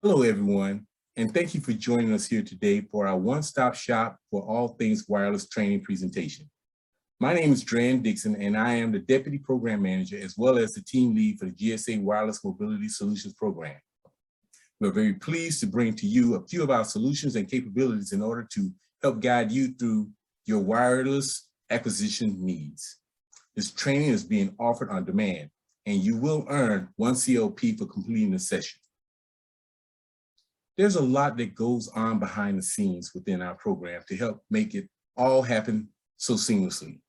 Hello, everyone, and thank you for joining us here today for our one-stop shop for all things wireless training presentation. My name is Dran Dixon, and I am the Deputy Program Manager as well as the Team Lead for the GSA Wireless Mobility Solutions Program. We're very pleased to bring to you a few of our solutions and capabilities in order to help guide you through your wireless acquisition needs. This training is being offered on demand, and you will earn 1 COP for completing the session. There's a lot that goes on behind the scenes within our program to help make it all happen so seamlessly.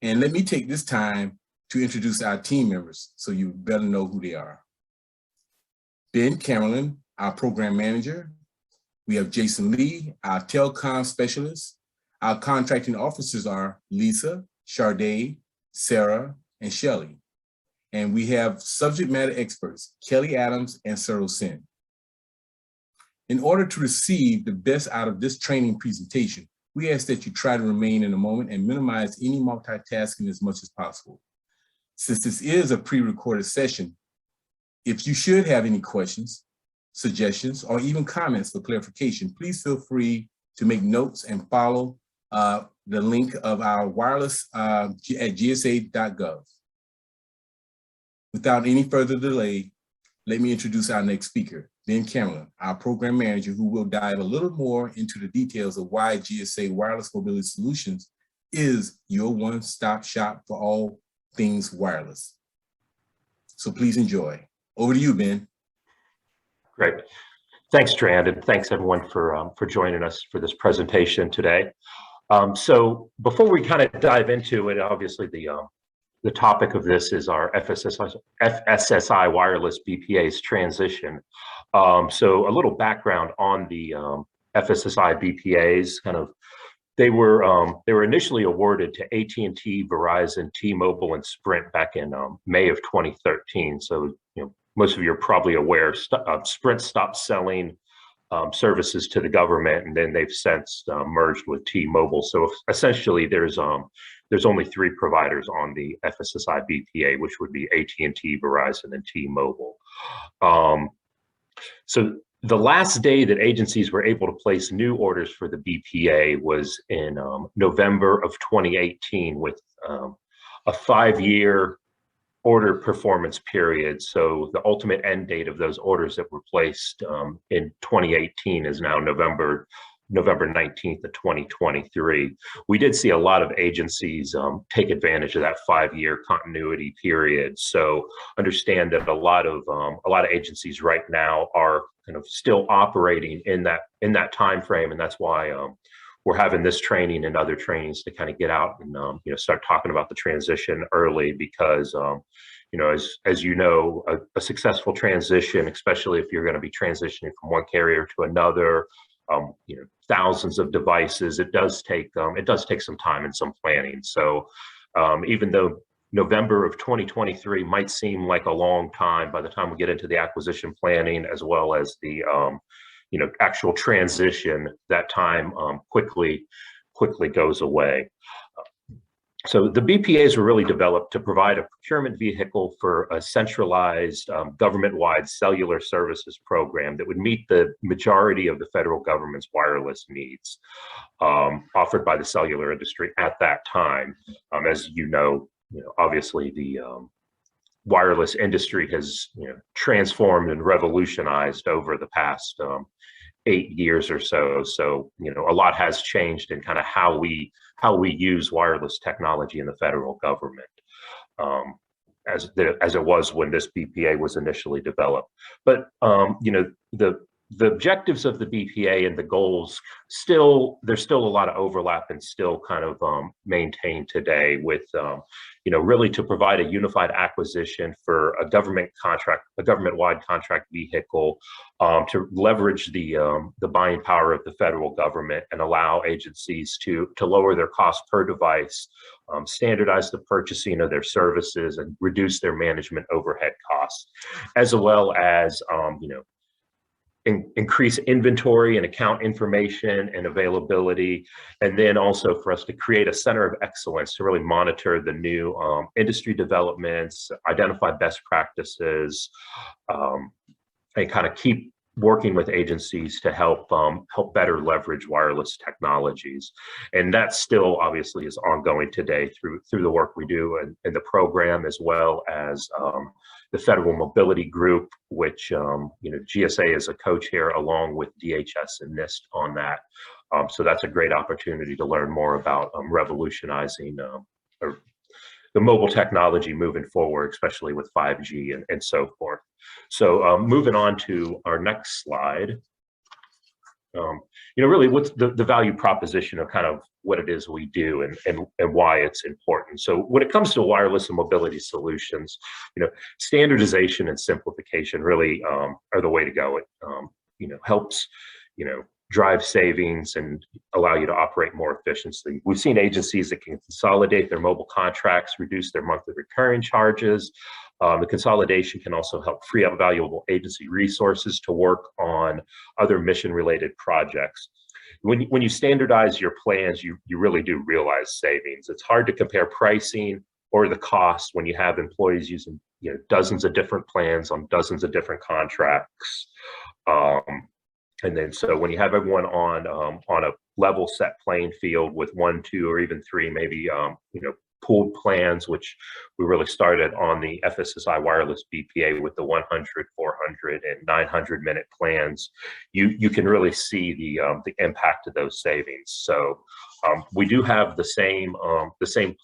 And let me take this time to introduce our team members so you better know who they are. Ben Carolan, our program manager. We have Jason Lee, our telecom specialist. Our contracting officers are Lisa, Sharday, Sarah, and Shelley. And we have subject matter experts, Kelly Adams and Cyril Sin. In order to receive the best out of this training presentation, we ask that you try to remain in the moment and minimize any multitasking as much as possible. Since this is a pre-recorded session, if you should have any questions, suggestions, or even comments for clarification, please feel free to make notes and follow the link of our wireless at gsa.gov. Without any further delay, let me introduce our next speaker, Ben Carolan, our program manager, who will dive a little more into the details of why GSA Wireless Mobility Solutions is your one-stop shop for all things wireless. So please enjoy. Over to you, Ben. Great. Thanks, Strand, and thanks everyone for joining us for this presentation today. So before we kind of dive into it, obviously the topic of this is our FSSI wireless BPAs transition. So a little background on the FSSI BPAs. They were initially awarded to AT&T, Verizon, T-Mobile, and Sprint back in May of 2013. So most of you are probably aware, Sprint stopped selling services to the government, and then they've since merged with T-Mobile. So essentially, there's only 3 providers on the FSSI BPA, which would be AT&T, Verizon, and T-Mobile. So the last day that agencies were able to place new orders for the BPA was in November of 2018 with a 5-year order performance period. So the ultimate end date of those orders that were placed in 2018 is now November 19th of 2023. We did see a lot of agencies take advantage of that 5-year continuity period. So understand that a lot of agencies right now are kind of still operating in that time frame, and that's why we're having this training and other trainings to kind of get out and start talking about the transition early, because as you know, a successful transition, especially if you're going to be transitioning from one carrier to another, thousands of devices, it does take some time and some planning. So even though November of 2023 might seem like a long time, by the time we get into the acquisition planning as well as the actual transition, that time quickly goes away. So the BPAs were really developed to provide a procurement vehicle for a centralized government-wide cellular services program that would meet the majority of the federal government's wireless needs offered by the cellular industry at that time. As you know, obviously the wireless industry has transformed and revolutionized over the past 8 years or so. So a lot has changed in kind of how we use wireless technology in the federal government, as it was when this BPA was initially developed. But the objectives of the BPA and the goals, there's still a lot of overlap and still kind of maintained today, with really to provide a unified acquisition for a government-wide contract vehicle, to leverage the buying power of the federal government and allow agencies to lower their cost per device, standardize the purchasing of their services, and reduce their management overhead costs, as well as increase inventory and account information and availability, and then also for us to create a center of excellence to really monitor the new industry developments, identify best practices, and kind of keep working with agencies to help better leverage wireless technologies, and that still obviously is ongoing today through the work we do in the program, as well as the Federal Mobility Group, which GSA is a co-chair along with DHS and NIST on that. So that's a great opportunity to learn more about revolutionizing the mobile technology moving forward, especially with 5G and so forth. So moving on to our next slide, really what's the value proposition of kind of what it is we do and why it's important. So when it comes to wireless and mobility solutions, standardization and simplification really are the way to go. It, helps, drive savings and allow you to operate more efficiently. We've seen agencies that can consolidate their mobile contracts, reduce their monthly recurring charges. The consolidation can also help free up valuable agency resources to work on other mission-related projects. When you standardize your plans, you really do realize savings. It's hard to compare pricing or the cost when you have employees using dozens of different plans on dozens of different contracts. And then so when you have everyone on a level set playing field with 1, 2, or even 3, maybe pooled plans, which we really started on the FSSI wireless BPA with the 100, 400, and 900 minute plans, you can really see the impact of those savings. So we do have the same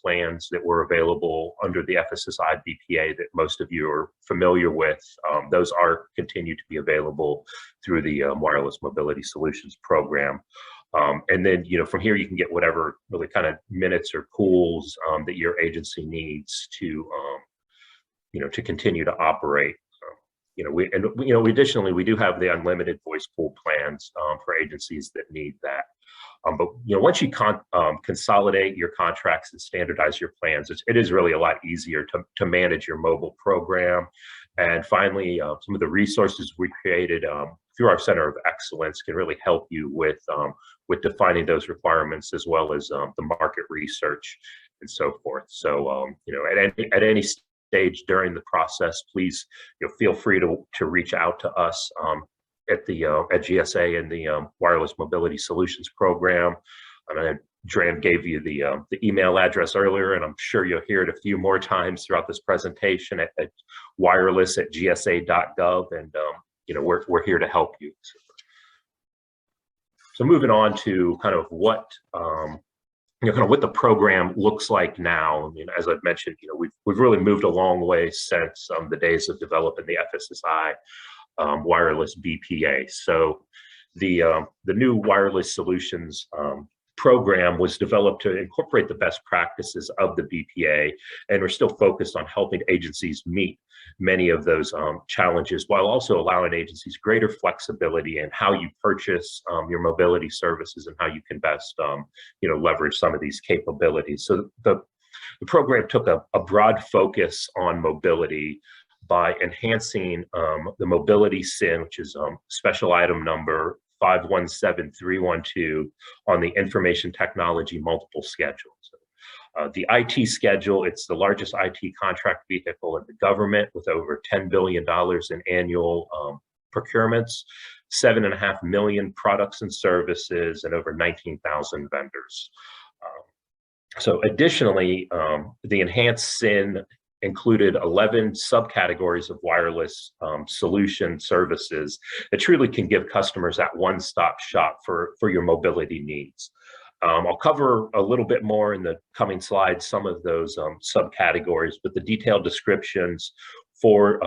plans that were available under the FSSI BPA that most of you are familiar with. Those are continue to be available through the Wireless Mobility Solutions program. And then, from here, you can get whatever really kind of minutes or pools that your agency needs to, to continue to operate. We additionally, we do have the unlimited voice pool plans for agencies that need that. But once you consolidate your contracts and standardize your plans, it is really a lot easier to manage your mobile program. And finally, some of the resources we created through our Center of Excellence can really help you with defining those requirements, as well as the market research and so forth. So at any stage during the process, please feel free to reach out to us at GSA and the Wireless Mobility Solutions program. Dram gave you the email address earlier, and I'm sure you'll hear it a few more times throughout this presentation at wireless@gsa.gov, and we're here to help you. So moving on to kind of what what the program looks like now. As I've mentioned, we've really moved a long way since the days of developing the FSSI wireless BPA. So the new wireless solutions program was developed to incorporate the best practices of the BPA, and we're still focused on helping agencies meet many of those challenges, while also allowing agencies greater flexibility in how you purchase your mobility services and how you can best leverage some of these capabilities. So the program took a broad focus on mobility by enhancing the mobility SIN, which is special item number 517312, on the information technology multiple schedules. The IT schedule, it's the largest IT contract vehicle in the government, with over $10 billion in annual procurements, 7.5 million products and services, and over 19,000 vendors. So additionally, the enhanced SIN included 11 subcategories of wireless solution services that truly can give customers that one-stop shop for your mobility needs. I'll cover a little bit more in the coming slides, some of those subcategories, but the detailed descriptions for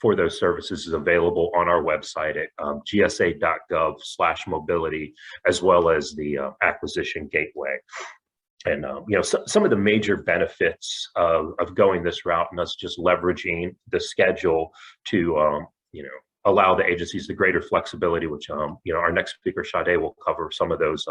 those services is available on our website at gsa.gov/mobility, as well as the acquisition gateway. And some of the major benefits of going this route, and us just leveraging the schedule to allow the agencies the greater flexibility, which our next speaker, Sade, will cover some of those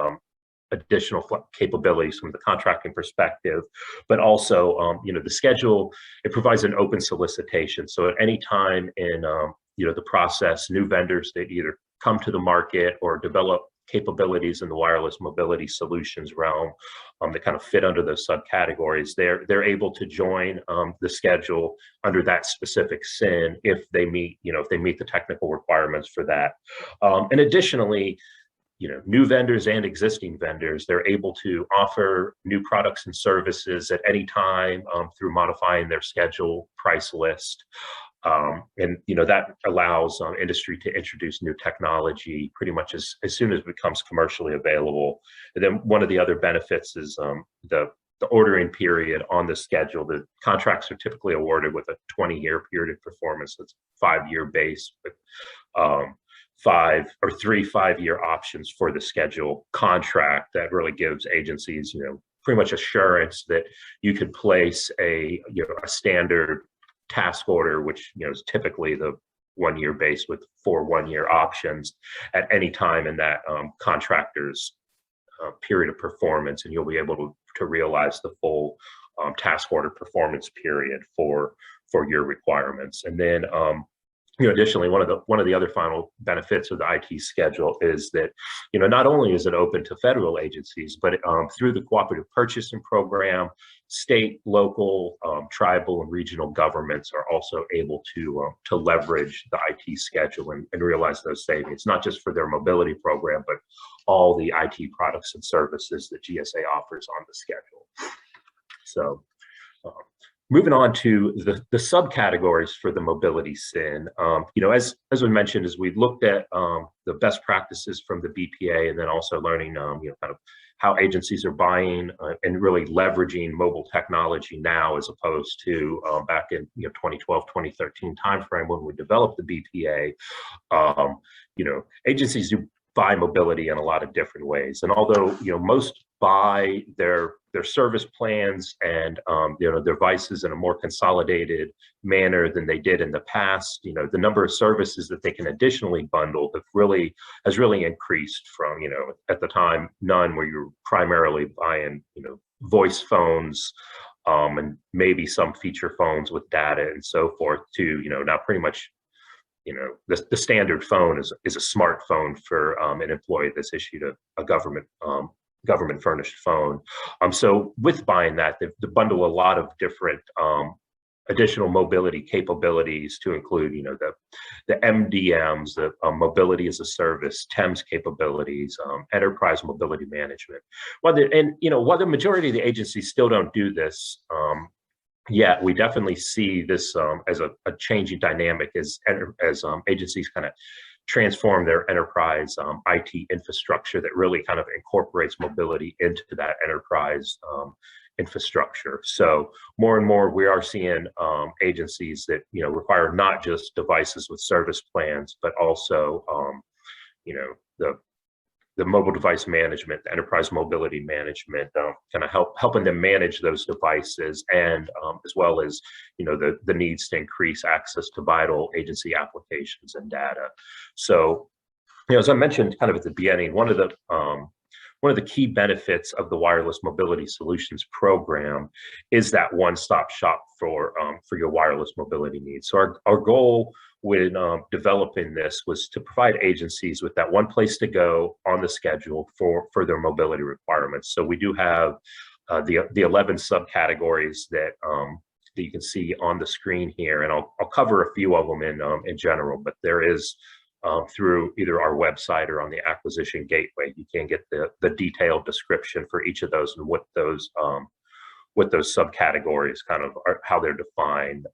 additional capabilities from the contracting perspective. But also the schedule, it provides an open solicitation. So at any time in the process, new vendors that either come to the market or develop capabilities in the wireless mobility solutions realm that kind of fit under those subcategories, they're able to join the schedule under that specific SIN if they meet, if they meet the technical requirements for that. And additionally, new vendors and existing vendors, they're able to offer new products and services at any time through modifying their schedule price list. And that allows industry to introduce new technology pretty much as soon as it becomes commercially available. And then one of the other benefits is the ordering period on the schedule. The contracts are typically awarded with a 20-year period of performance. That's 5-year base with 3 5-year options for the schedule contract. That really gives agencies, pretty much assurance that you could place a standard task order, which is typically the 1-year base with 4 1-year options at any time in that contractor's period of performance, and you'll be able to realize the full task order performance period for your requirements. And then additionally, one of the other final benefits of the IT schedule is that, not only is it open to federal agencies, but through the cooperative purchasing program, state, local, tribal, and regional governments are also able to leverage the IT schedule and realize those savings, not just for their mobility program, but all the IT products and services that GSA offers on the schedule. So, moving on to the subcategories for the mobility SIN, as we mentioned, as we've looked at the best practices from the BPA, and then also learning, kind of how agencies are buying and really leveraging mobile technology now, as opposed to back in 2012, 2013 timeframe when we developed the BPA. Agencies do buy mobility in a lot of different ways, and although most buy their service plans and their devices in a more consolidated manner than they did in the past, the number of services that they can additionally bundle has really increased from at the time none, where you're primarily buying voice phones and maybe some feature phones with data and so forth, to now pretty much the standard phone is a smartphone for an employee that's issued a government furnished phone. So with buying that, they bundle a lot of different additional mobility capabilities to include, the MDMs, the mobility as a service, TEMS capabilities, enterprise mobility management. While the majority of the agencies still don't do this, yet we definitely see this as a changing dynamic as agencies kind of transform their enterprise IT infrastructure that really kind of incorporates mobility into that enterprise infrastructure. So more and more we are seeing agencies that require not just devices with service plans, but also the mobile device management, the enterprise mobility management, kind of helping them manage those devices, and as well as the needs to increase access to vital agency applications and data. So, as I mentioned kind of at the beginning, one of the key benefits of the Wireless Mobility Solutions Program is that one-stop shop for your wireless mobility needs. So our goal when developing this was to provide agencies with that one place to go on the schedule for their mobility requirements. So we do have the 11 subcategories that you can see on the screen here, and I'll cover a few of them in general, but there is through either our website or on the acquisition gateway, you can get the detailed description for each of those and what those subcategories kind of are, how they're defined.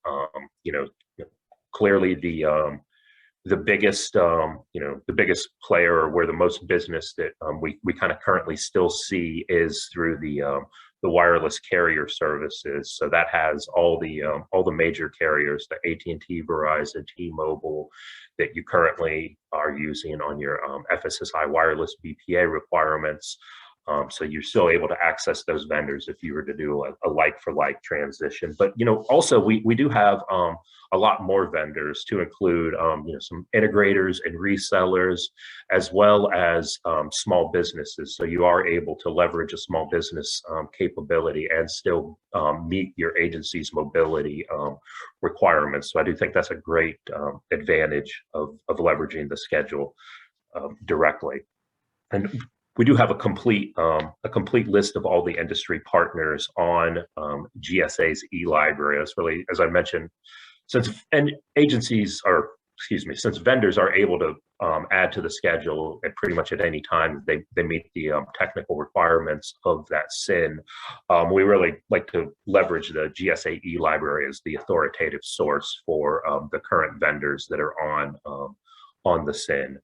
Clearly the biggest the biggest player, or where the most business that we kind of currently still see, is through the wireless carrier services. So that has all the major carriers, the AT&T, Verizon, T-Mobile, that you currently are using on your FSSI wireless BPA requirements. So you're still able to access those vendors if you were to do a like-for-like transition. But also we do have a lot more vendors, to include some integrators and resellers, as well as small businesses. So you are able to leverage a small business capability and still meet your agency's mobility requirements. So I do think that's a great advantage of leveraging the schedule directly. And we do have a complete list of all the industry partners on GSA's e-library. That's really, as I mentioned, since since vendors are able to add to the schedule at pretty much at any time they meet the technical requirements of that SIN, we really like to leverage the GSA e-library as the authoritative source for the current vendors that are on the SIN.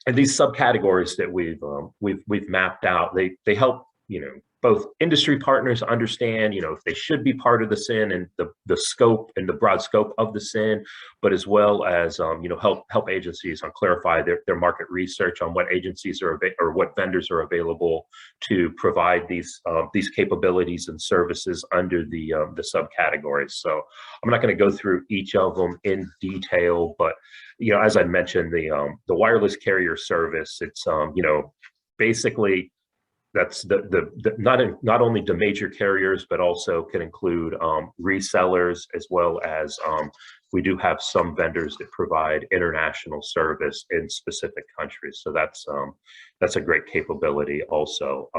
And these subcategories that we've mapped out, they help both industry partners understand if they should be part of the SIN and the scope and the broad scope of the SIN, but as well as help agencies on clarify their market research on what agencies are or what vendors are available to provide these capabilities and services under the subcategories. So I'm not going to go through each of them in detail, but as I mentioned, the wireless carrier service, it's basically that's not only the major carriers, but also can include resellers, as well as we do have some vendors that provide international service in specific countries. So that's a great capability also.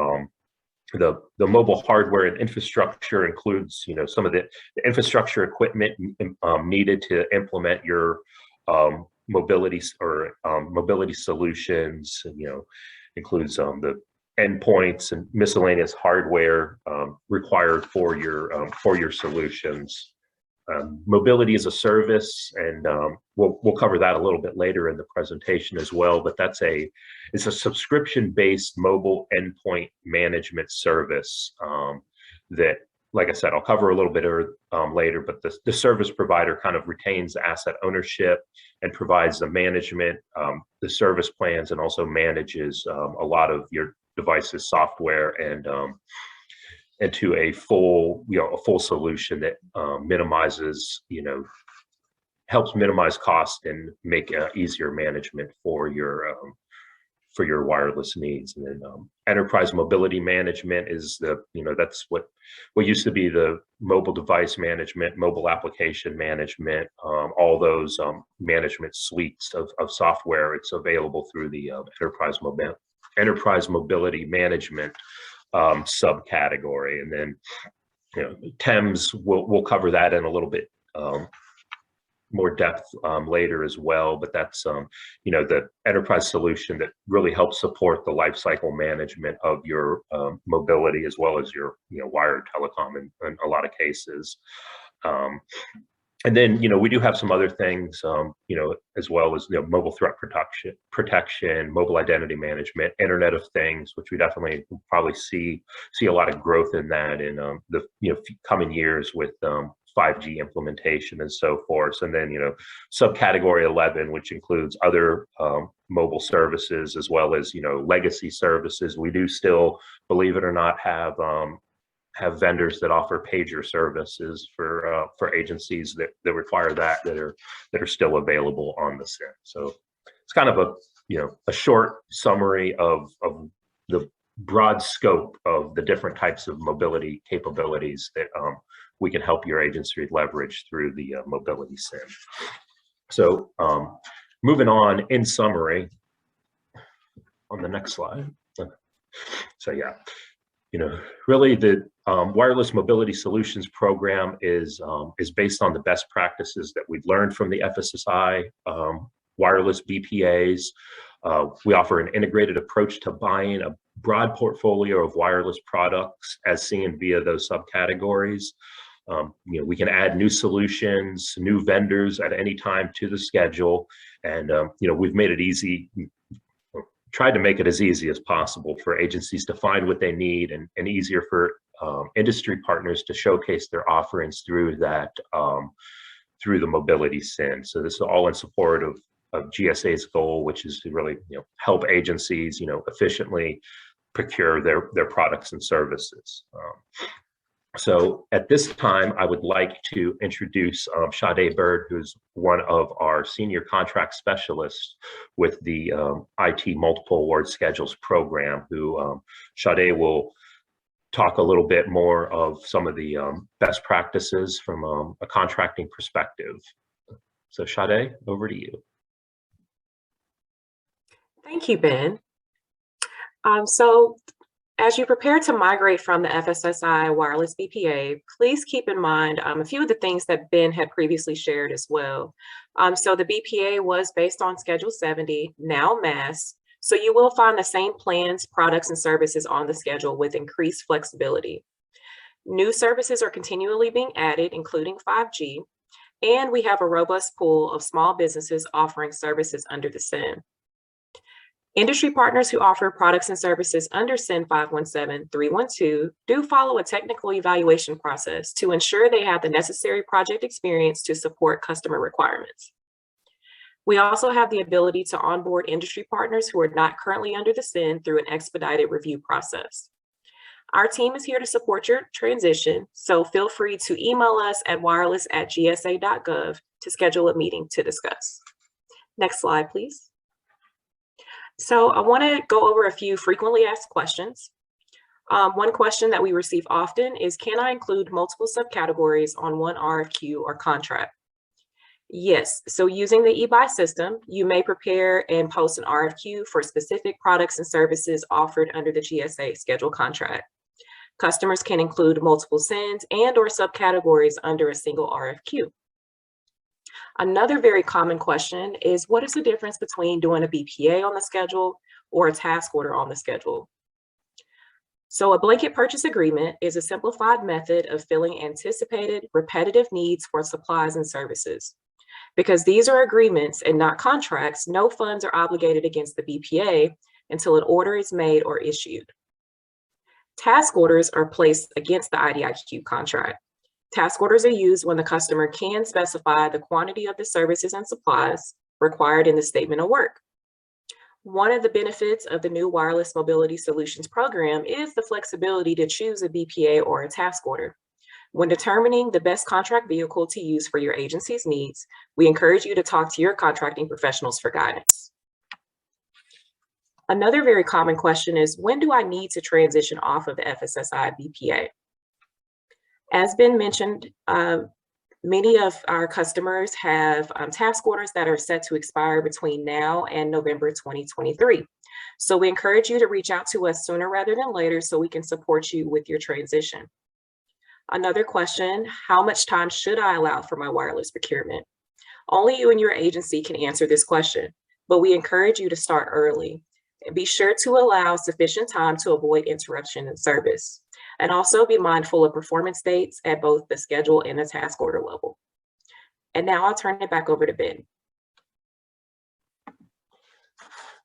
The mobile hardware and infrastructure includes some of the infrastructure equipment needed to implement your mobility solutions. Includes the endpoints and miscellaneous hardware required for your solutions. Mobility as a service, and we'll cover that a little bit later in the presentation as well. But it's a subscription-based mobile endpoint management service that, like I said, I'll cover a little bit later. But the service provider kind of retains asset ownership and provides the management, the service plans, and also manages a lot of your devices, software, and to a full solution that helps minimize cost and make easier management for your wireless needs. And then enterprise mobility management is that's what used to be the mobile device management, mobile application management, all those management suites of software. It's available through the enterprise mobility management subcategory. And then TEMS, we'll cover that in a little bit more depth later as well. But that's the enterprise solution that really helps support the lifecycle management of your mobility, as well as your wired telecom in a lot of cases. And then, we do have some other things, as well as, mobile threat protection, mobile identity management, Internet of Things, which we definitely probably see a lot of growth in that in the coming years with 5G implementation and so forth. And then, subcategory 11, which includes other mobile services, as well as, legacy services. We do still, believe it or not, have vendors that offer pager services for agencies that require that are still available on the SIN. So it's kind of a short summary of the broad scope of the different types of mobility capabilities that we can help your agency leverage through the mobility SIN. So moving on, in summary, on the next slide. So yeah. Really the Wireless Mobility Solutions Program is based on the best practices that we've learned from the FSSI wireless BPAs. We offer an integrated approach to buying a broad portfolio of wireless products as seen via those subcategories. We can add new solutions, new vendors at any time to the schedule. And, we've made it easy, tried to make it as easy as possible for agencies to find what they need, and easier for industry partners to showcase their offerings through through the mobility SIN. So this is all in support of GSA's goal, which is to really help agencies efficiently procure their products and services. So at this time, I would like to introduce Sade Bird, who's one of our senior contract specialists with the IT Multiple Award Schedules program, who Sade will talk a little bit more of some of the best practices from a contracting perspective. So Sade, over to you. Thank you, Ben. So as you prepare to migrate from the FSSI wireless BPA, please keep in mind a few of the things that Ben had previously shared as well. So the BPA was based on Schedule 70, now MAS. So you will find the same plans, products, and services on the schedule with increased flexibility. New services are continually being added, including 5G, and we have a robust pool of small businesses offering services under the SIN. Industry partners who offer products and services under SIN 517-312 do follow a technical evaluation process to ensure they have the necessary project experience to support customer requirements. We also have the ability to onboard industry partners who are not currently under the SIN through an expedited review process. Our team is here to support your transition, so feel free to email us at wireless@gsa.gov to schedule a meeting to discuss. Next slide, please. So I want to go over a few frequently asked questions. One question that we receive often is, can I include multiple subcategories on one RFQ or contract? Yes, so using the eBuy system, you may prepare and post an RFQ for specific products and services offered under the GSA schedule contract. Customers can include multiple SINs and/or subcategories under a single RFQ. Another very common question is, what is the difference between doing a BPA on the schedule or a task order on the schedule? So a blanket purchase agreement is a simplified method of filling anticipated repetitive needs for supplies and services. Because these are agreements and not contracts, no funds are obligated against the BPA until an order is made or issued. Task orders are placed against the IDIQ contract. Task orders are used when the customer can specify the quantity of the services and supplies required in the statement of work. One of the benefits of the new Wireless Mobility Solutions program is the flexibility to choose a BPA or a task order. When determining the best contract vehicle to use for your agency's needs, we encourage you to talk to your contracting professionals for guidance. Another very common question is, when do I need to transition off of the FSSI BPA? As been mentioned, many of our customers have task orders that are set to expire between now and November 2023. So we encourage you to reach out to us sooner rather than later so we can support you with your transition. Another question, how much time should I allow for my wireless procurement? Only you and your agency can answer this question, but we encourage you to start early. And be sure to allow sufficient time to avoid interruption in service. And also be mindful of performance dates at both the schedule and the task order level. And now I'll turn it back over to Ben.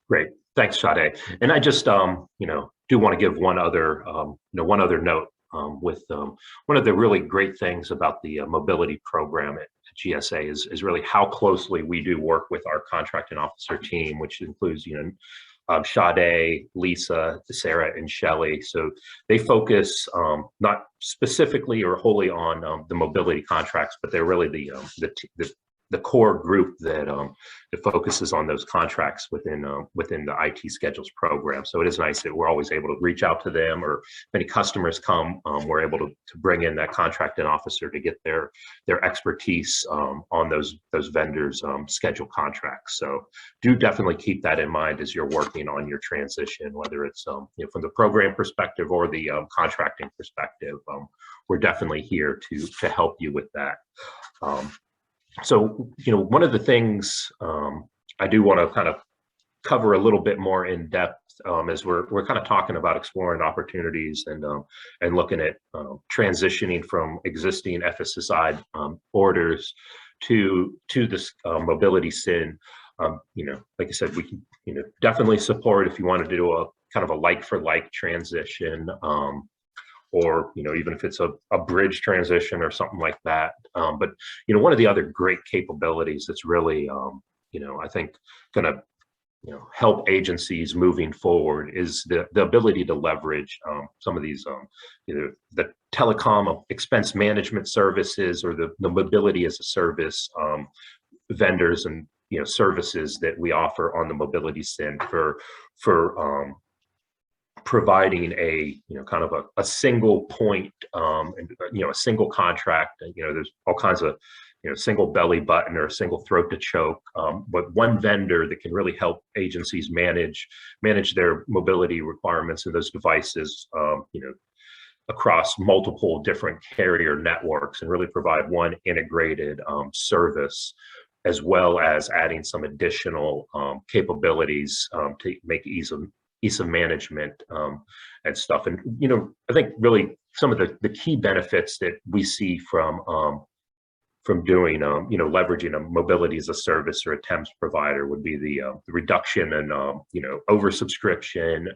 Great, thanks, Sade. And I just, do want to give one other note with one of the really great things about the mobility program at GSA is really how closely we do work with our contracting officer team, which includes, Sade, Lisa, Sarah, and Shelley. So they focus not specifically or wholly on the mobility contracts, but they're really the core group that focuses on those contracts within the IT schedules program. So it is nice that we're always able to reach out to them, or if any customers come, we're able to bring in that contracting officer to get their expertise on those vendors' schedule contracts. So do definitely keep that in mind as you're working on your transition, whether it's from the program perspective or the contracting perspective. We're definitely here to help you with that. So, one of the things I do want to kind of cover a little bit more in depth as we're kind of talking about exploring opportunities and looking at transitioning from existing FSSI orders to this mobility SIN. Like I said, we can definitely support if you want to do a kind of a like for like transition. Or even if it's a bridge transition or something like that. But one of the other great capabilities that's really I think going to help agencies moving forward is the ability to leverage some of these either the telecom expense management services or the mobility as a service vendors and services that we offer on the mobility SIN for providing a kind of a single point and a single contract. There's all kinds of single belly button or a single throat to choke, but one vendor that can really help agencies manage their mobility requirements of those devices, across multiple different carrier networks, and really provide one integrated service, as well as adding some additional capabilities to make ease of management and stuff. And I think really some of the key benefits that we see from doing leveraging a mobility as a service or a TEMS provider would be the reduction in oversubscription,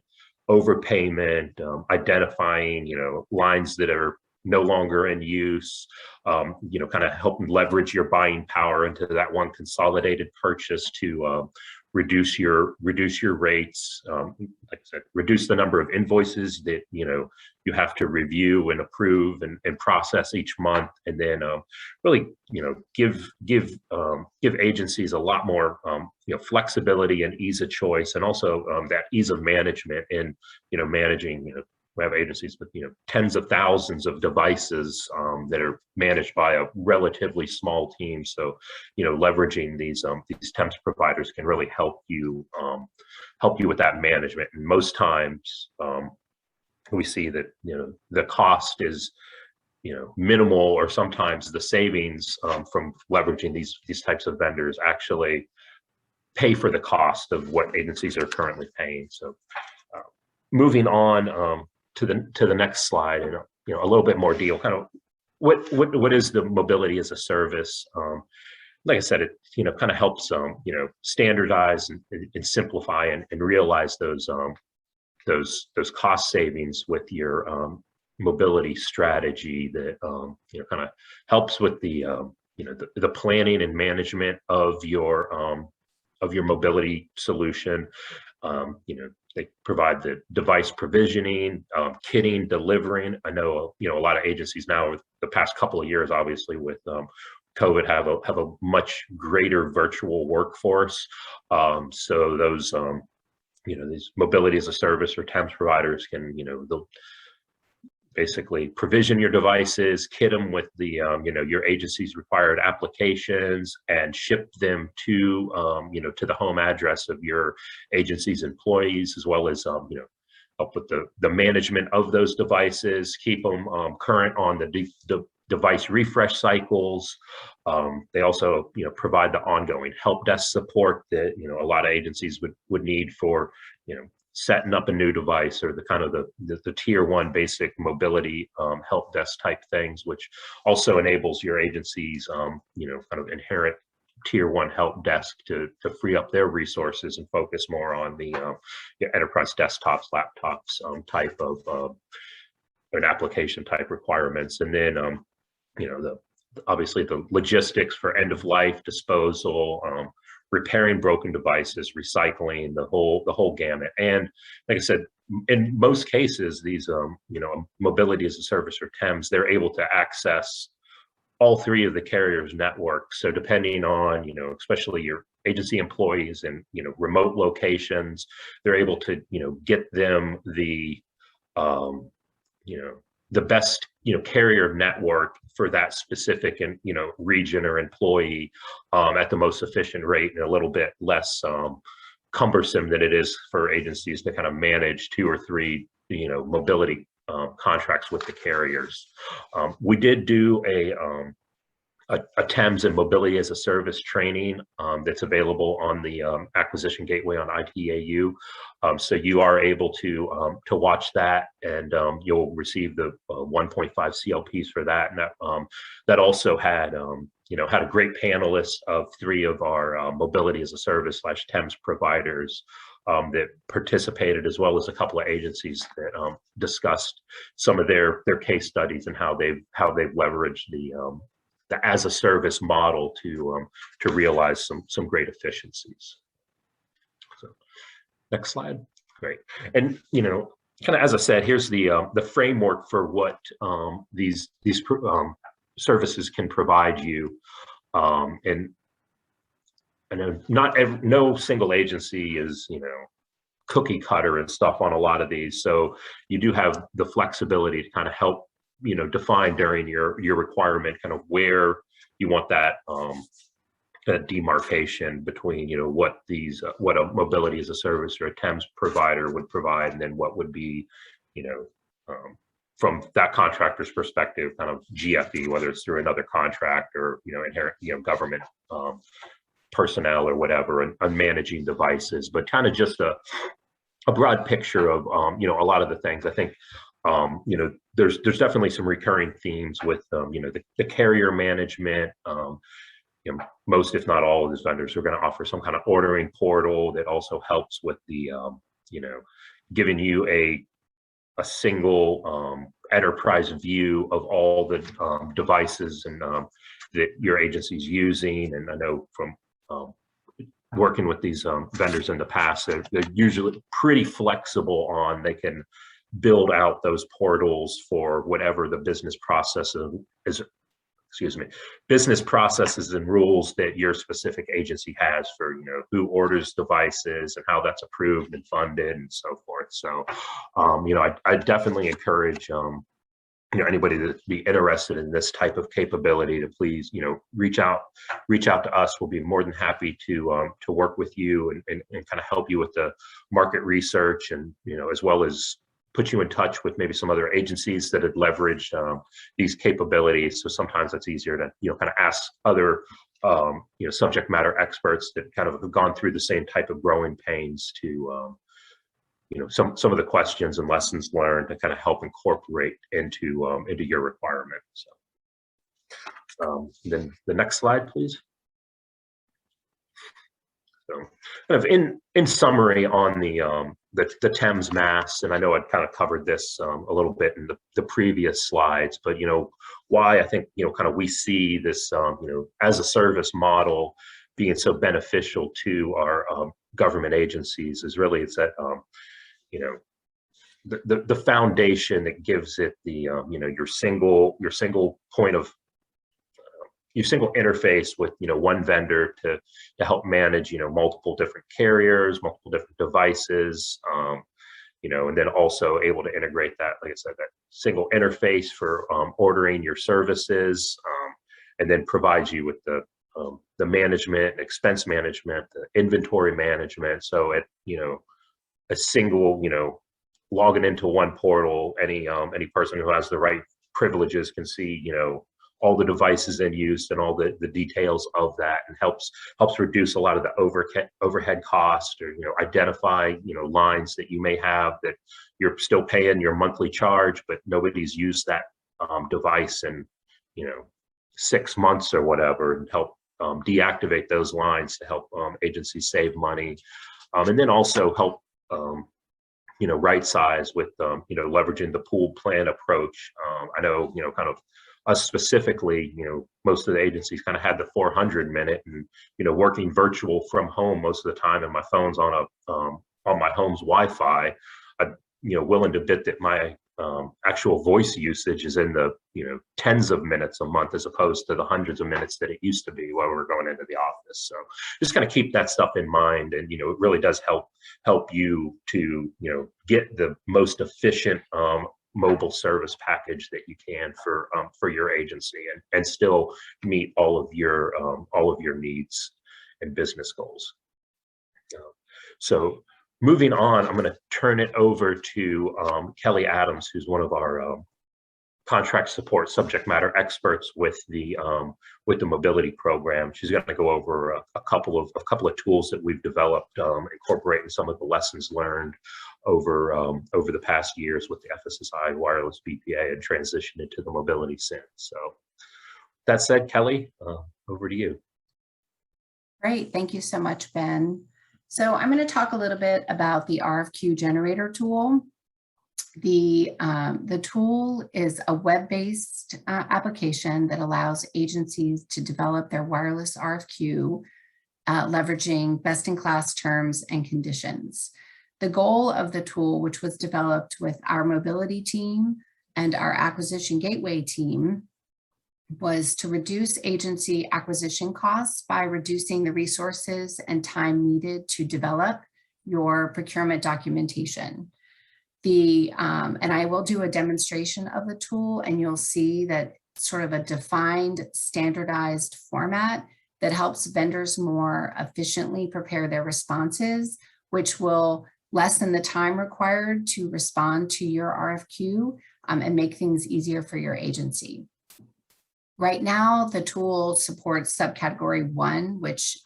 overpayment, identifying lines that are no longer in use, kind of helping leverage your buying power into that one consolidated purchase to reduce your rates, like I said, reduce the number of invoices that you have to review and approve and process each month, and then really give agencies a lot more flexibility and ease of choice, and also that ease of management in managing. We have agencies with tens of thousands of devices that are managed by a relatively small team. So leveraging these TEMS providers can really help you with that management. And most times we see that the cost is minimal, or sometimes the savings from leveraging these types of vendors actually pay for the cost of what agencies are currently paying. So moving on to the next slide, and a little bit more deal, kind of what is the mobility as a service? Like I said, it kind of helps standardize and simplify and realize those cost savings with your mobility strategy. That kind of helps with the the planning and management of your mobility solution. They provide the device provisioning, kitting, delivering. I know a lot of agencies now, the past couple of years, obviously with COVID, have a much greater virtual workforce. So those these mobility as a service or TEMS providers can they'll basically provision your devices, kit them with the your agency's required applications, and ship them to to the home address of your agency's employees, as well as help with the management of those devices, keep them current on the device refresh cycles. They also provide the ongoing help desk support that a lot of agencies would need for setting up a new device, or the kind of the tier one basic mobility help desk type things, which also enables your agencies kind of inherent tier one help desk to free up their resources and focus more on the enterprise desktops, laptops type of an application type requirements. And then obviously the logistics for end of life disposal, repairing broken devices, recycling, the whole gamut. And like I said, in most cases, these mobility as a service or TEMS, they're able to access all three of the carriers' networks. So depending on especially your agency employees in remote locations, they're able to get them the the best carrier network for that specific and region or employee at the most efficient rate, and a little bit less cumbersome than it is for agencies to kind of manage 2 or 3 mobility contracts with the carriers. We did do a TEMS and mobility as a service training that's available on the acquisition gateway on ITAU. So you are able to watch that, and you'll receive the 1.5 CLPs for that. And that also had had a great panelist of 3 of our mobility as a service / TEMS providers that participated, as well as a couple of agencies that discussed some of their case studies and how they've leveraged the as a service model to realize some great efficiencies. So next slide. Great. And kind of as I said, here's the framework for what these services can provide you. And I know no single agency is cookie cutter and stuff on a lot of these, so you do have the flexibility to kind of help define during your requirement kind of where you want that demarcation between, what what a mobility as a service or a TEMS provider would provide, and then what would be, from that contractor's perspective, kind of GFE, whether it's through another contract or, inherent, government personnel or whatever, and managing devices, but kind of just a broad picture of, a lot of the things. I think, there's definitely some recurring themes with, the carrier management. Most, if not all, of these vendors are going to offer some kind of ordering portal that also helps with the, giving you a single enterprise view of all the devices and that your agency's using. And I know from working with these vendors in the past, they're usually pretty flexible on, they can build out those portals for whatever the business process is, business processes and rules that your specific agency has for, who orders devices and how that's approved and funded and so forth. So, I definitely encourage, anybody that be interested in this type of capability to please, reach out to us. We'll be more than happy to work with you and kind of help you with the market research, and, as well as put you in touch with maybe some other agencies that had leveraged these capabilities. So sometimes it's easier to, kind of ask other, subject matter experts that kind of have gone through the same type of growing pains to, some of the questions and lessons learned to kind of help incorporate into your requirement. So then the next slide, please. So kind of in summary on the TEMS mass, and I know I'd kind of covered this a little bit in the previous slides, but why I think kind of we see this as a service model being so beneficial to our government agencies is really it's that the foundation that gives it the your single point of your single interface with one vendor to help manage multiple different carriers, multiple different devices, and then also able to integrate that, like I said, that single interface for ordering your services, and then provides you with the management, expense management, the inventory management. So at a single logging into one portal, any person who has the right privileges can see all the devices in use and all the details of that, and helps reduce a lot of the overhead cost, or identify lines that you may have that you're still paying your monthly charge, but nobody's used that device in 6 months or whatever, and help deactivate those lines to help agencies save money, and then also help right size with leveraging the pooled plan approach. I know kind of us specifically, most of the agencies kind of had the 400-minute, and working virtual from home most of the time, and my phone's on my home's Wi-Fi. I'm willing to bet that my actual voice usage is in the tens of minutes a month, as opposed to the hundreds of minutes that it used to be while we were going into the office. So just kind of keep that stuff in mind, and it really does help you to get the most efficient mobile service package that you can for your agency, and still meet all of your needs and business goals. So moving on, I'm going to turn it over to Kelly Adams, who's one of our contract support subject matter experts with the mobility program. She's going to go over a couple of tools that we've developed, incorporating some of the lessons learned over the past years with the FSSI wireless BPA and transition into the mobility SIN. So that said, Kelly, over to you. Great, thank you so much, Ben. So I'm going to talk a little bit about the RFQ generator tool. The tool is a web-based application that allows agencies to develop their wireless RFQ, leveraging best-in-class terms and conditions. The goal of the tool, which was developed with our mobility team and our acquisition gateway team, was to reduce agency acquisition costs by reducing the resources and time needed to develop your procurement documentation. And I will do a demonstration of the tool, and you'll see that sort of a defined, standardized format that helps vendors more efficiently prepare their responses, which will lessen the time required to respond to your RFQ and make things easier for your agency. Right now, the tool supports subcategory 1, which,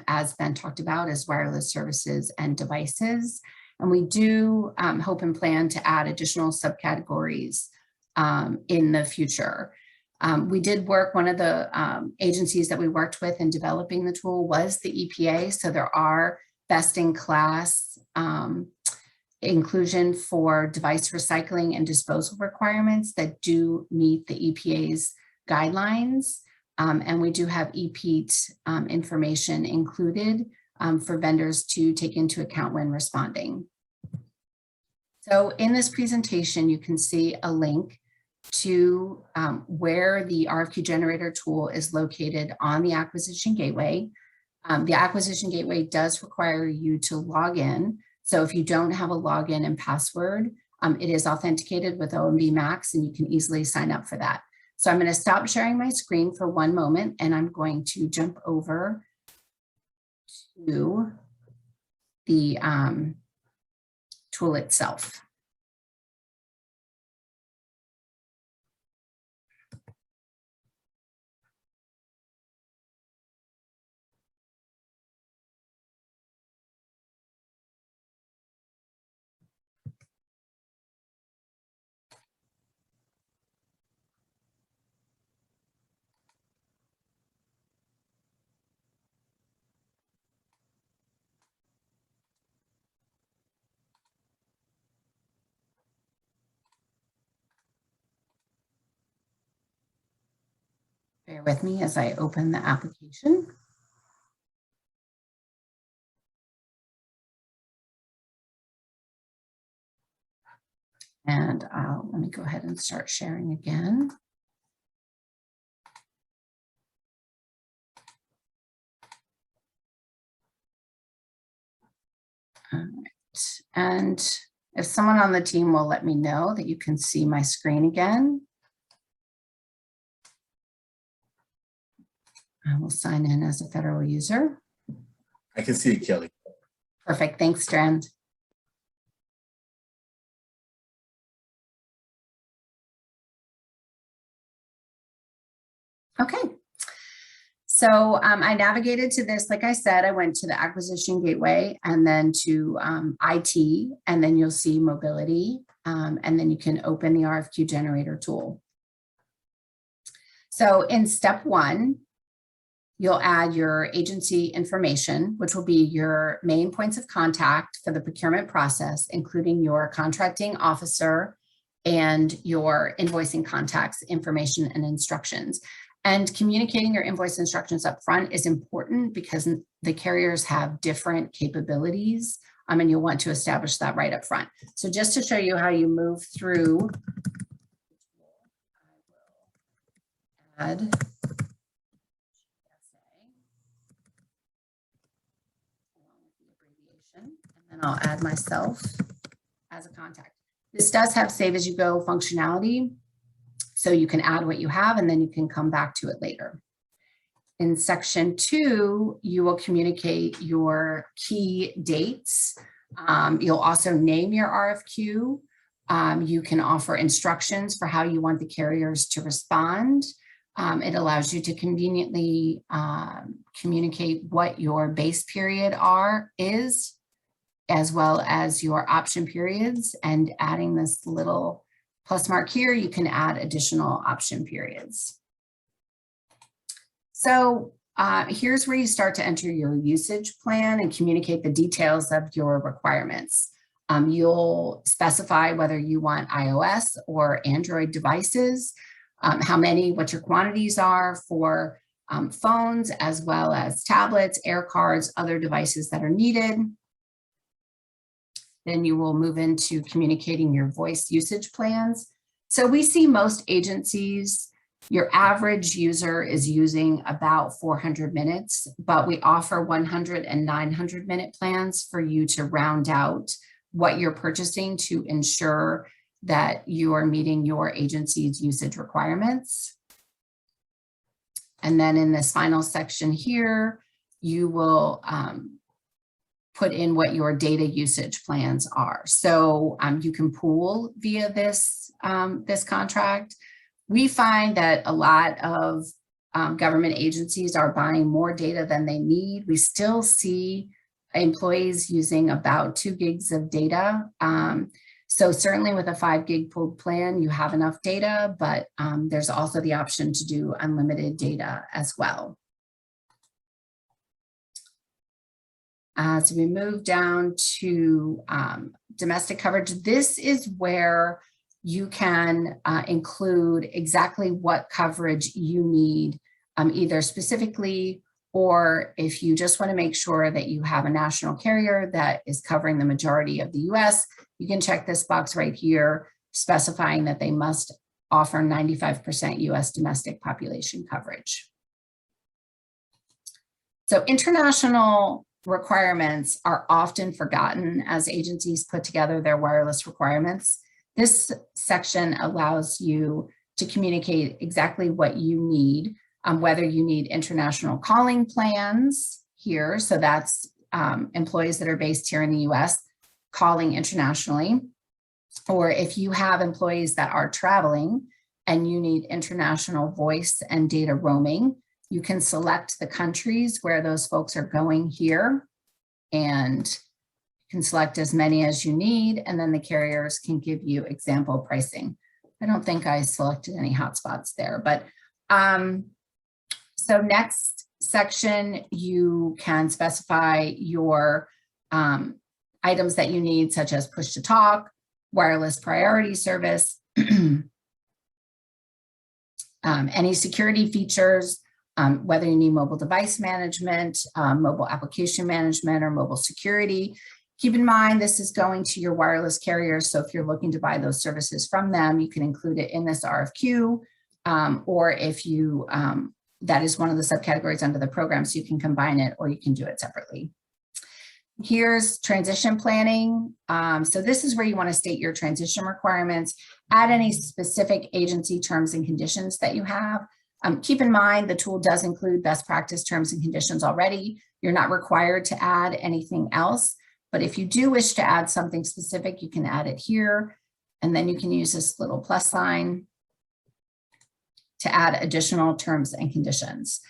as Ben talked about, is wireless services and devices. And we do hope and plan to add additional subcategories in the future. We did work, one of the agencies that we worked with in developing the tool was the EPA. So there are best in class inclusion for device recycling and disposal requirements that do meet the EPA's guidelines. And we do have EPEAT information included for vendors to take into account when responding. So in this presentation, you can see a link to where the RFQ generator tool is located on the Acquisition Gateway. The Acquisition Gateway does require you to log in. So if you don't have a login and password, it is authenticated with OMB Max, and you can easily sign up for that. So I'm going to stop sharing my screen for one moment, and I'm going to jump over to the tool itself. Bear with me as I open the application. And let me go ahead and start sharing again. All right. And if someone on the team will let me know that you can see my screen again, I will sign in as a federal user. I can see it, Kelly. Perfect. Thanks, Strand. Okay. So I navigated to this, like I said, I went to the Acquisition Gateway and then to IT, and then you'll see mobility, and then you can open the RFQ generator tool. So in step 1, you'll add your agency information, which will be your main points of contact for the procurement process, including your contracting officer and your invoicing contacts information and instructions. And communicating your invoice instructions up front is important because the carriers have different capabilities, and you'll want to establish that right up front. So just to show you how you move through, I will add and then I'll add myself as a contact. This does have save as you go functionality, so you can add what you have and then you can come back to it later. In section 2, you will communicate your key dates. You'll also name your RFQ. You can offer instructions for how you want the carriers to respond. It allows you to conveniently communicate what your base period is, as well as your option periods. And adding this little plus mark here, you can add additional option periods. So here's where you start to enter your usage plan and communicate the details of your requirements. You'll specify whether you want iOS or Android devices, how many, what your quantities are for phones, as well as tablets, air cards, other devices that are needed. Then you will move into communicating your voice usage plans. So we see most agencies, your average user is using about 400 minutes, but we offer 100 and 900 minute plans for you to round out what you're purchasing to ensure that you are meeting your agency's usage requirements. And then in this final section here, you will put in what your data usage plans are. So you can pool via this, this contract. We find that a lot of government agencies are buying more data than they need. We still see employees using about 2 gigs of data. So certainly with a 5 gig pooled plan, you have enough data, but there's also the option to do unlimited data as well. As we move down to domestic coverage, this is where you can include exactly what coverage you need, either specifically, or if you just want to make sure that you have a national carrier that is covering the majority of the US, you can check this box right here, specifying that they must offer 95% US domestic population coverage. So international requirements are often forgotten as agencies put together their wireless requirements. This section allows you to communicate exactly what you need, whether you need international calling plans here. So that's employees that are based here in the US calling internationally, or if you have employees that are traveling and you need international voice and data roaming, you can select the countries where those folks are going here and you can select as many as you need, and then the carriers can give you example pricing. I don't think I selected any hotspots there, but so next section, you can specify your items that you need, such as push to talk, wireless priority service, any security features, whether you need mobile device management, mobile application management, or mobile security. Keep in mind, this is going to your wireless carriers. So if you're looking to buy those services from them, you can include it in this RFQ, or if you, that is one of the subcategories under the program, so you can combine it or you can do it separately. Here's transition planning. So this is where you want to state your transition requirements, add any specific agency terms and conditions that you have. Keep in mind, the tool does include best practice terms and conditions already. You're not required to add anything else, but if you do wish to add something specific, you can add it here, and then you can use this little plus sign to add additional terms and conditions.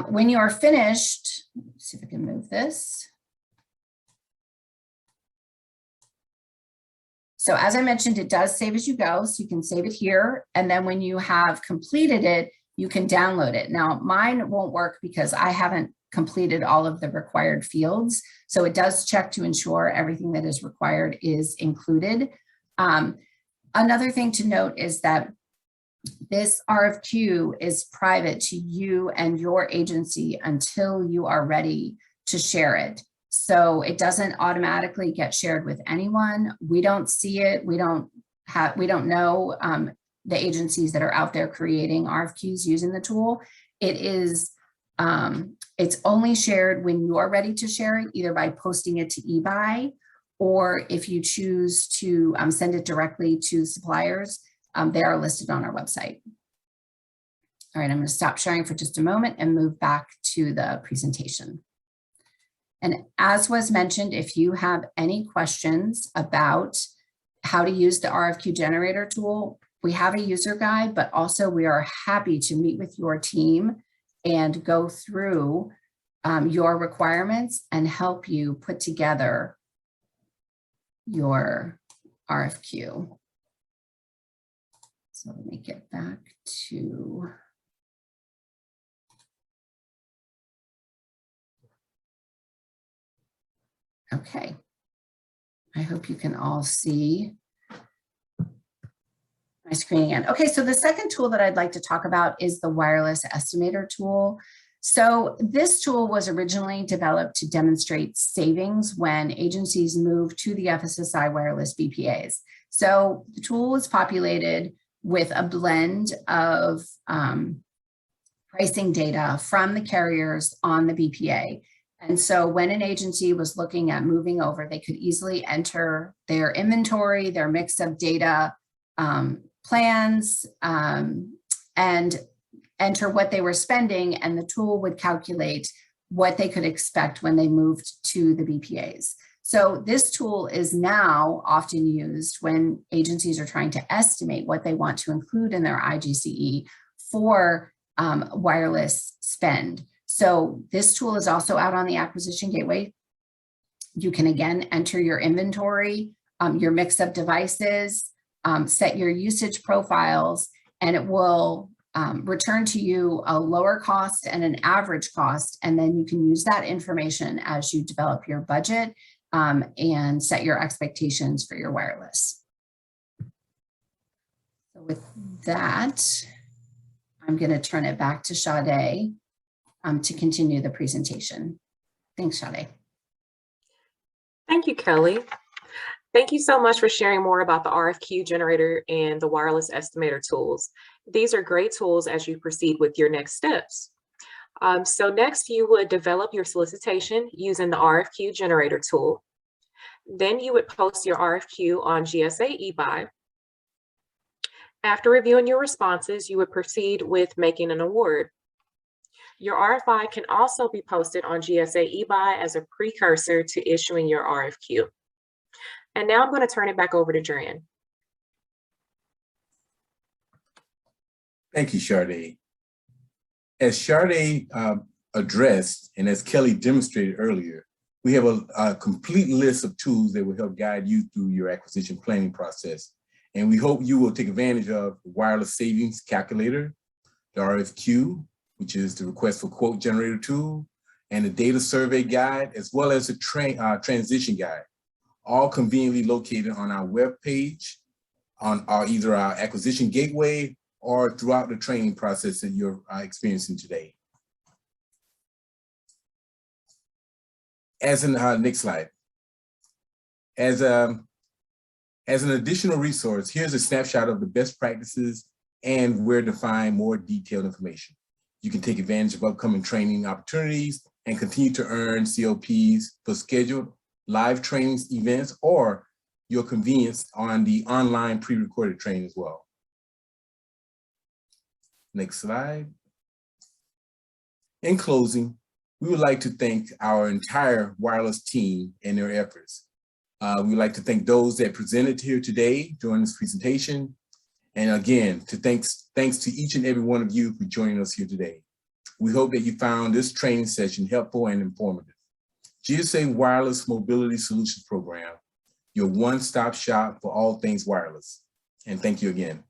When you are finished, let's see if I can move this. So as I mentioned, it does save as you go, so you can save it here. And then when you have completed it, you can download it. Now, mine won't work because I haven't completed all of the required fields. So it does check to ensure everything that is required is included. Another thing to note is that this RFQ is private to you and your agency until you are ready to share it. So it doesn't automatically get shared with anyone. We don't see it. We don't know the agencies that are out there creating RFQs using the tool. It is, it's only shared when you're ready to share it, either by posting it to eBuy, or if you choose to send it directly to suppliers, they are listed on our website. All right, I'm going to stop sharing for just a moment and move back to the presentation. And as was mentioned, if you have any questions about how to use the RFQ generator tool, we have a user guide, but also we are happy to meet with your team and go through your requirements and help you put together your RFQ. So let me get back to okay. I hope you can all see my screen again. Okay, so the second tool that I'd like to talk about is the wireless estimator tool. So this tool was originally developed to demonstrate savings when agencies move to the FSSI wireless BPAs. So the tool was populated with a blend of pricing data from the carriers on the BPA. And so when an agency was looking at moving over, they could easily enter their inventory, their mix of data, plans, and enter what they were spending, and the tool would calculate what they could expect when they moved to the BPAs. So this tool is now often used when agencies are trying to estimate what they want to include in their IGCE for wireless spend. So this tool is also out on the Acquisition Gateway. You can again enter your inventory, your mix of devices, set your usage profiles, and it will return to you a lower cost and an average cost. And then you can use that information as you develop your budget and set your expectations for your wireless. So with that, I'm going to turn it back to Sade to continue the presentation. Thanks, Sade. Thank you, Kelly. Thank you so much for sharing more about the RFQ generator and the wireless estimator tools. These are great tools as you proceed with your next steps. So next you would develop your solicitation using the RFQ generator tool. Then you would post your RFQ on GSA eBuy. After reviewing your responses, you would proceed with making an award. Your RFI can also be posted on GSA eBuy as a precursor to issuing your RFQ. And now I'm going to turn it back over to Dran. Thank you, Sade. As Sade addressed, and as Kelly demonstrated earlier, we have a complete list of tools that will help guide you through your acquisition planning process. And we hope you will take advantage of the wireless savings calculator, the RFQ, which is the request for quote generator tool, and the data survey guide, as well as the transition guide, all conveniently located on our webpage, on either our acquisition gateway or throughout the training process that you're experiencing today. As in next slide, as an additional resource, here's a snapshot of the best practices and where to find more detailed information. You can take advantage of upcoming training opportunities and continue to earn COPs for scheduled live trainings, events, or your convenience on the online pre-recorded training as well. Next slide. In closing, we would like to thank our entire wireless team and their efforts. We would like to thank those that presented here today during this presentation. And again, thanks to each and every one of you for joining us here today. We hope that you found this training session helpful and informative. GSA Wireless Mobility Solutions Program, your one-stop shop for all things wireless. And thank you again.